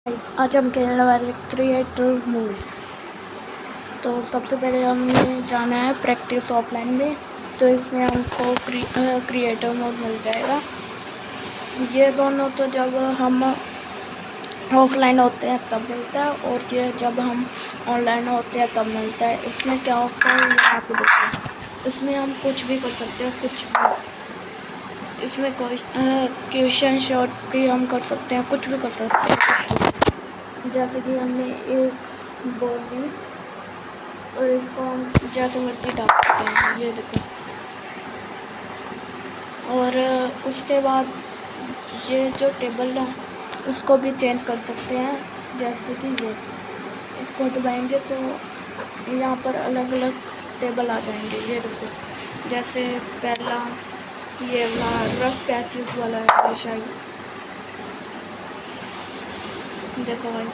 आज हम खेलने वाले क्रिएटर मोड। तो सबसे पहले हमें जाना है प्रैक्टिस ऑफलाइन में। तो इसमें हमको क्रिएटर मोड मिल जाएगा। ये दोनों तो जब हम ऑफलाइन होते हैं तब मिलता है, और ये जब हम ऑनलाइन होते हैं तब मिलता है। इसमें क्या होता है ये आपको देखिए। इसमें हम कुछ भी कर सकते हैं, कुछ भी। इसमें क्वेश्चन शॉट भी हम कर सकते हैं, कुछ भी कर सकते हैं। जैसे कि हमने एक बॉल ली और इसको हम जैसे मर्जी डाल सकते हैं, ये देखो। और उसके बाद ये जो टेबल है उसको भी चेंज कर सकते हैं। जैसे कि ये इसको दबाएंगे तो यहाँ पर अलग अलग टेबल आ जाएंगे, ये देखो। जैसे पहला ये वाला रफ पैचेस वाला है शायद, देखो भाई।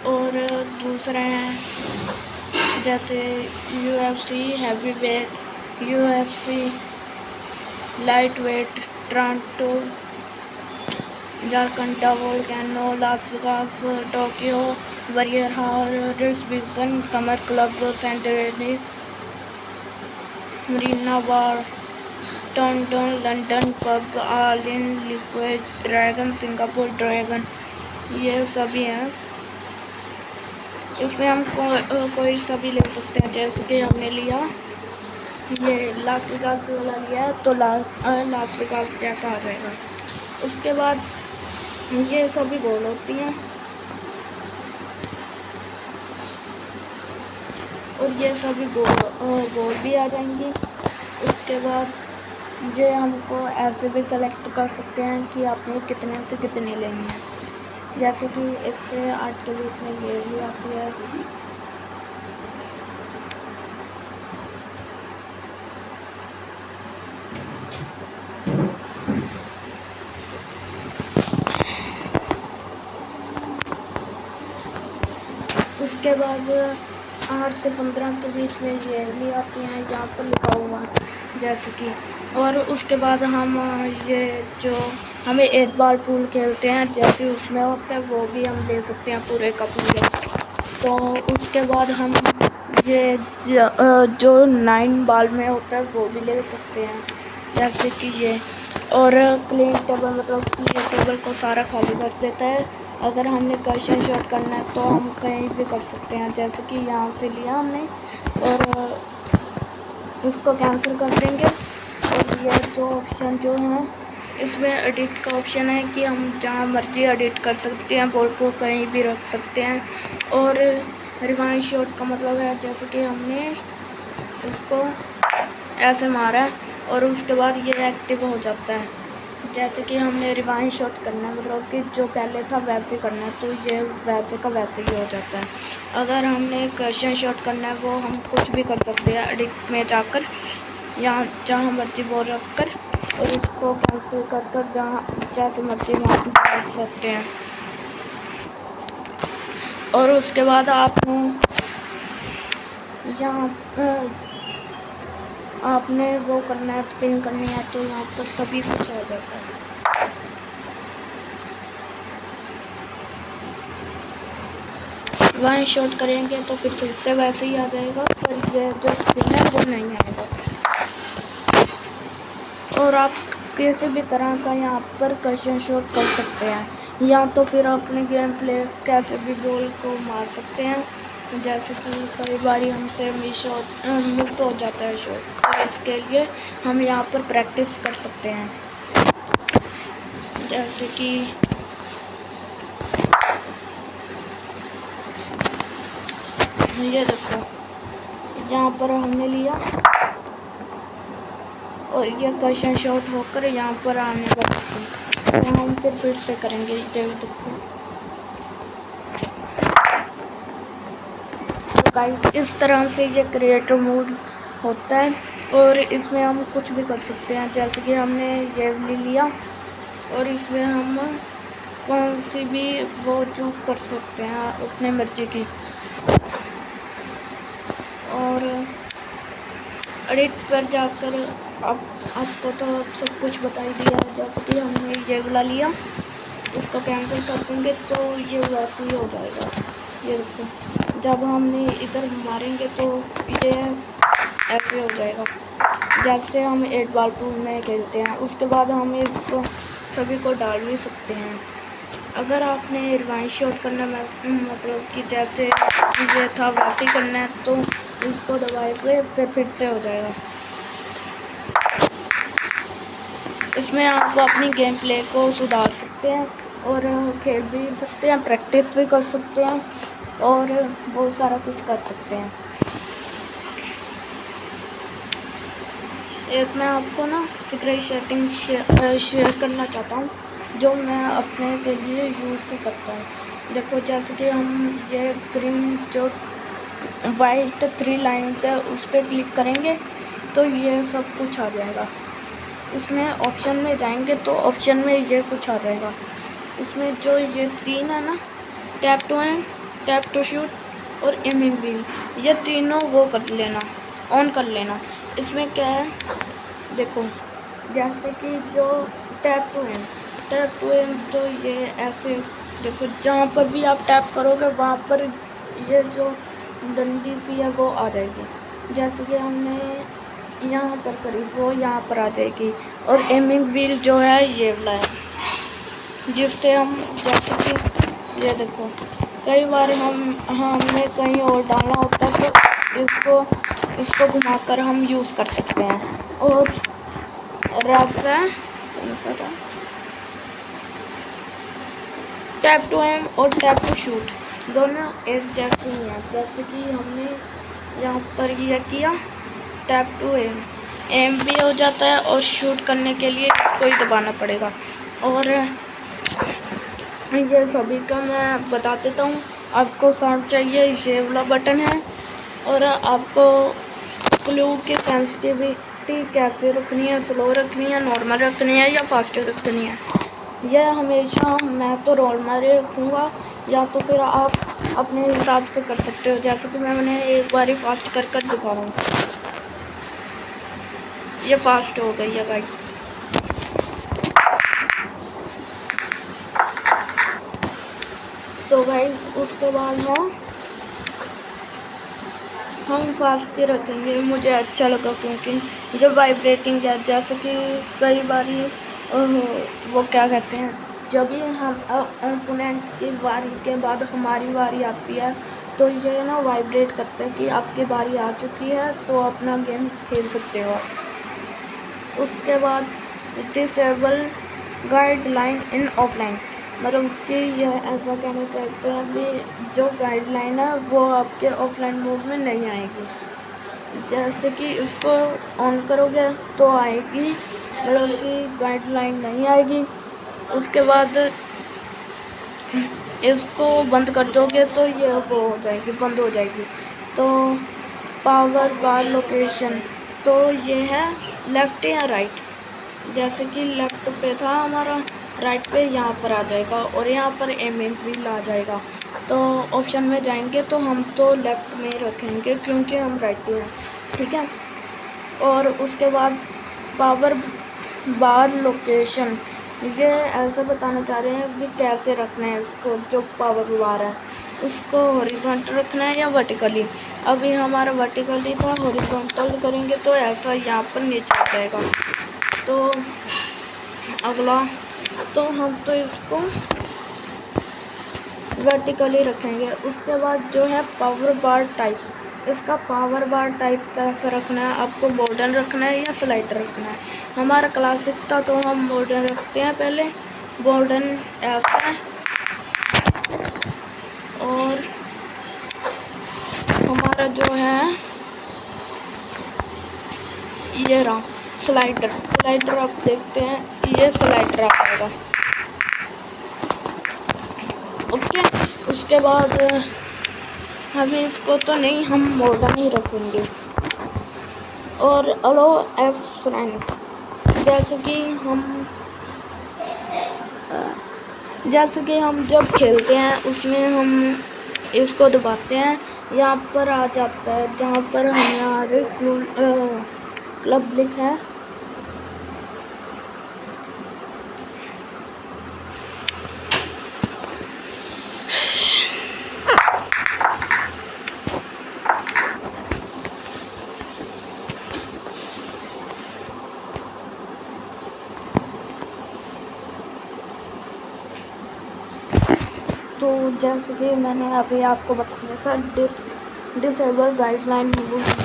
और दूसरा है जैसे UFC heavy weight, UFC light weight, Toronto, जारकंडा, volcano, Las Vegas, Tokyo, warrior horse, bison, summer club, सेंटरेनी, मरीना बार, टोंटन, लंदन पब, आलिन, लिक्विड ड्रैगन, सिंगापुर ड्रैगन, ये सभी हैं। इसमें हम कोई सभी ले सकते हैं। जैसे कि हमने लिया ये लास वेगास वाला लिया है तो लास वेगास जैसा आ जाएगा। उसके बाद ये सभी बॉल होती हैं और ये सभी बॉल भी आ जाएंगी। उसके बाद ये हमको ऐसे भी सेलेक्ट कर सकते हैं कि आपने कितने से कितने लेनी है। जैसे कि 1 से 8 के बीच में ये भी आती है। उसके बाद 8 से 15 के बीच में ये भी आती हैं, यहाँ पर लिखा हुआ जैसे कि। और उसके बाद हम ये जो हमें 8 बॉल पूल खेलते हैं जैसे उसमें होता है वो भी हम ले सकते हैं पूरे का पूरे। तो उसके बाद हम ये जो 9 बॉल में होता है वो भी ले सकते हैं जैसे कि ये। और क्लीन टेबल मतलब कि ये टेबल को सारा खाली कर देता है। अगर हमने क्वेश्चन शॉट करना है तो हम कहीं भी कर सकते हैं। जैसे कि यहाँ से लिया हमने और इसको कैंसिल कर देंगे। और ये जो ऑप्शन जो है इसमें एडिट का ऑप्शन है कि हम जहाँ मर्जी एडिट कर सकते हैं, बॉल को कहीं भी रख सकते हैं। और रिवाइंड शॉट का मतलब है जैसे कि हमने इसको ऐसे मारा है और उसके बाद ये एक्टिव हो जाता है। जैसे कि हमने रिवाइंड शॉट करना है मतलब कि जो पहले था वैसे करना है तो ये वैसे का वैसे ही हो जाता है। अगर हमने क्वेश्चन शॉट करना है वो हम कुछ भी कर सकते हैं एडिट में जाकर, यहाँ जहाँ मर्जी बॉल रख कर, और इसको कैंसिल कर कर जहाँ जैसे मर्जी मार सकते हैं। और उसके बाद आपने वो करना है, स्पिन करनी है, तो यहाँ पर सभी कुछ आ जाता है। वन शॉट करेंगे तो फिर से वैसे ही आ जाएगा, पर ये जो स्पिन है वो नहीं आएगा। और आप किसी भी तरह का यहाँ पर क्वेश्चन शॉट कर सकते हैं, या तो फिर अपने गेम प्ले कैसे भी बॉल को मार सकते हैं। जैसे कि कई बार हमसे मिस हो जाता है शॉट, तो इसके लिए हम यहाँ पर प्रैक्टिस कर सकते हैं। जैसे कि ये देखो, यहाँ पर हमने लिया और ये क्वेश्चन शॉट होकर यहाँ पर आने का, तो हम फिर से करेंगे। देखो तो गाइस इस तरह से ये क्रिएटर मोड होता है और इसमें हम कुछ भी कर सकते हैं। जैसे कि हमने ये ले लिया और इसमें हम कौन सी भी वो चूज़ कर सकते हैं अपने मर्जी की। और एडिट पर जाकर अब आपको तो सब कुछ बता ही दिया। जैसे कि हमने ये वाला लिया इसको कैंसिल कर देंगे तो ये वैसे ही हो जाएगा। ये देखो, जब हमने इधर मारेंगे तो ये ऐसे हो जाएगा जैसे हम 8 बॉल पूल में खेलते हैं। उसके बाद हम इसको सभी को डाल भी सकते हैं। अगर आपने रिवाइंड शॉट करना मतलब कि जैसे ये था वैसे ही करना है तो इसको दबाएंगे फिर से हो जाएगा। इसमें आप अपनी गेम प्ले को सुधार सकते हैं और खेल भी सकते हैं, प्रैक्टिस भी कर सकते हैं और बहुत सारा कुछ कर सकते हैं। एक मैं आपको ना सीक्रेट सेटिंग शेयर करना चाहता हूँ जो मैं अपने के लिए यूज़ करता हूँ। देखो, जैसे कि हम ये ग्रीन जो वाइट 3 लाइन्स है उस पर क्लिक करेंगे तो ये सब कुछ आ जाएगा। इसमें ऑप्शन में जाएंगे तो ऑप्शन में ये कुछ आ जाएगा। इसमें जो ये 3 है ना, tap to aim, tap to shoot और एमिंग व्हील, ये तीनों वो कर लेना, ऑन कर लेना। इसमें क्या है देखो, जैसे कि जो टैप टू एम तो ये ऐसे देखो, जहाँ पर भी आप टैप करोगे वहाँ पर ये जो डंडी सी है वो आ जाएगी। जैसे कि हमने यहाँ पर करी वो यहाँ पर आ जाएगी। और एमिंग व्हील जो है ये वाला है जिससे हम जैसे कि ये देखो, कई बार हमने कहीं और डालना होता है तो इसको घुमाकर हम यूज़ कर सकते हैं। और रैप है टैप टू एम और टैप टू शूट दोनों एक जैसे ही हैं। जैसे कि हमने यहाँ पर ये किया टैप टू एम भी हो जाता है और शूट करने के लिए इसको ही दबाना पड़ेगा। और ये सभी का मैं बता देता हूँ। आपको साउंड चाहिए, ये वाला बटन है। और आपको क्लू की सेंसिटिविटी कैसे रखनी है, स्लो रखनी है, नॉर्मल रखनी है या फास्ट रखनी है। यह हमेशा मैं तो नॉर्मल रखूँगा, या तो फिर आप अपने हिसाब से कर सकते हो। जैसे कि मैंने एक बार ही फास्ट कर दिखा रहा हूँ। ये फास्ट हो गई है गाइस। तो गाइस उसके बाद हम फास्ट ही रखेंगे। मुझे अच्छा लगा क्योंकि जब वाइब्रेटिंग है, जैसे कि कई बार वो क्या कहते हैं, जब भी हम ओपोनेंट की बारी के बाद हमारी बारी आती है तो ये ना वाइब्रेट करते हैं कि आपकी बारी आ चुकी है तो अपना गेम खेल सकते हो। उसके बाद डिसेबल गाइडलाइन इन ऑफलाइन, मतलब कि यह ऐसा कहना चाहते हैं अभी जो गाइडलाइन है वो आपके ऑफलाइन मोड में नहीं आएगी। जैसे कि इसको ऑन करोगे तो आएगी, मतलब कि गाइडलाइन नहीं आएगी। उसके बाद इसको बंद कर दोगे तो ये वो हो जाएगी, बंद हो जाएगी। तो पावर बार लोकेशन, तो ये है लेफ़्ट या राइट। जैसे कि लेफ़्ट पे था हमारा, राइट पे यहाँ पर आ जाएगा और यहाँ पर एमिंग व्हील आ जाएगा। तो ऑप्शन में जाएंगे तो हम तो लेफ़्ट में रखेंगे क्योंकि हम राइट पे हैं, ठीक है। और उसके बाद पावर बार लोकेशन, ये ऐसा बताना चाह रहे हैं कि कैसे रखना है इसको। जो पावर बार है उसको हॉरिजॉन्टल रखना है या वर्टिकली। अभी हमारा वर्टिकली था, हॉरिजॉन्टल करेंगे तो ऐसा यहाँ पर नीचे आ जाएगा। तो अगला तो हम तो इसको वर्टिकली रखेंगे। उसके बाद जो है पावर बार टाइप, इसका पावर बार टाइप कैसे रखना है, आपको मॉडर्न रखना है या स्लाइडर रखना है। हमारा क्लासिक था तो हम मॉडर्न रखते हैं पहले, मॉडर्न ऐसा है। और हमारा जो है ये रहा स्लाइडर आप देखते हैं, ये स्लाइडर आ जाएगा। ओके, उसके बाद हमें इसको तो नहीं, हम मॉडर्न ही रखेंगे। और अलो F9, जैसे कि हम जब खेलते हैं उसमें हम इसको दबाते हैं, यहाँ पर आ जाता है जहाँ पर हमारे क्लब लिखा है। जैसे कि मैंने अभी आपको बताया था डिसेबल गाइडलाइन,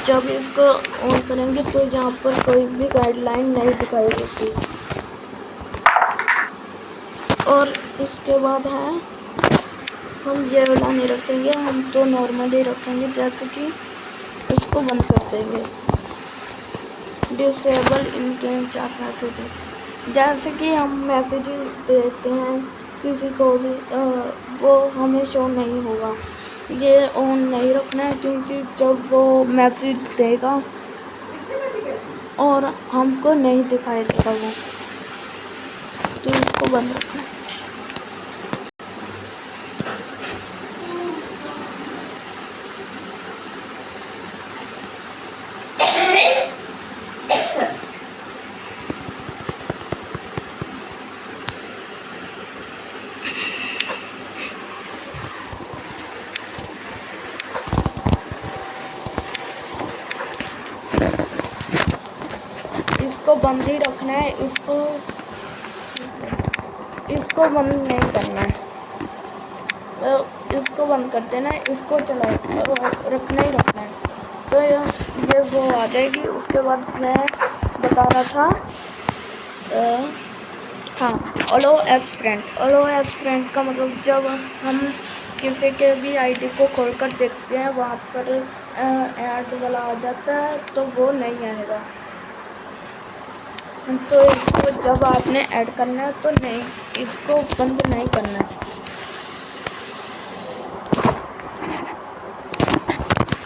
जब इसको ऑन करेंगे तो यहाँ पर कोई भी गाइडलाइन नहीं दिखाई देती। और उसके बाद है हम ये वाला नहीं रखेंगे, हम तो नॉर्मली रखेंगे। जैसे कि इसको बंद कर देंगे, डिसेबल इन गेम चैट मैसेजेस। जैसे कि हम मैसेजेस देते हैं किसी को भी, वो हमें शो नहीं होगा। ये ऑन नहीं रखना है, क्योंकि जब वो मैसेज देगा और हमको नहीं दिखाई देगा वो, तो इसको बंद रखना है। इसको बंद ही रखना है, इसको बंद नहीं करना है। इसको बंद कर देना है, इसको रखना ही रखना है। तो ये वो आ जाएगी। उसके बाद मैं बता रहा था, हाँ, अलो एज फ्रेंड का मतलब जब हम किसी के भी आईडी को खोलकर देखते हैं, वहाँ पर ऐड वाला आ जाता है, तो वो नहीं आएगा। तो इसको जब आपने ऐड करना है तो नहीं, इसको बंद नहीं करना है।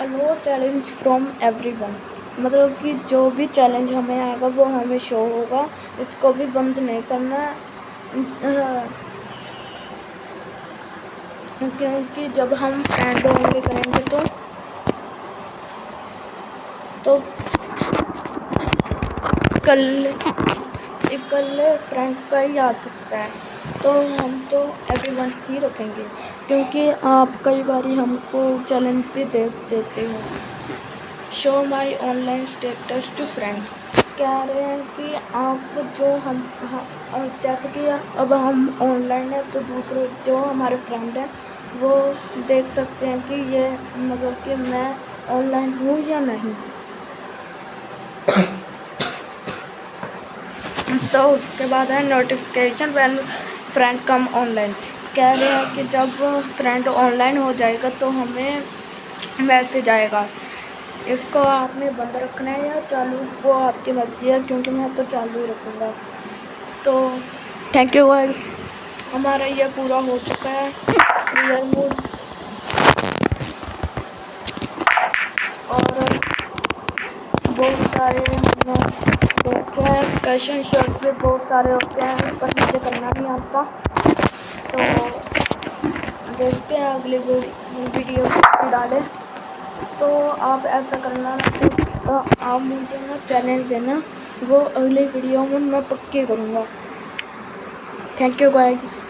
अलो चैलेंज फ्रॉम एवरीवन, मतलब कि जो भी चैलेंज हमें आएगा वो हमें शो होगा। इसको भी बंद नहीं करना है, क्योंकि जब हम फ्रेंड ओनली करेंगे तो इकल्ले फ्रेंड का ही आ सकता है। तो हम तो एवरीवन ही रखेंगे, क्योंकि आप कई बार हमको चैलेंज भी दे देते हो। Show my online status to friend, कह रहे हैं कि आप जो हम जैसे कि अब हम ऑनलाइन है तो दूसरे जो हमारे फ्रेंड हैं वो देख सकते हैं कि ये मतलब कि मैं ऑनलाइन हूँ या नहीं। तो उसके बाद है notification when friend come online, कह रहे हैं कि जब फ्रेंड ऑनलाइन हो जाएगा तो हमें मैसेज आएगा। इसको आपने बंद रखना है या चालू, वो आपकी मर्ज़ी है, क्योंकि मैं तो चालू ही रखूँगा। तो थैंक यू गाइस, हमारा ये पूरा हो चुका है रियल मोड। और बहुत सारे देखे हैं क्वेश्चन शॉर्ट में, बहुत सारे होते हैं पर मुझे करना नहीं आता। तो देखते हैं अगली वीडियो डालें। तो आप ऐसा करना, तो आप मुझे ना चैलेंज देना, वो अगली वीडियो में मैं पक्की करूँगा। Thank you guys.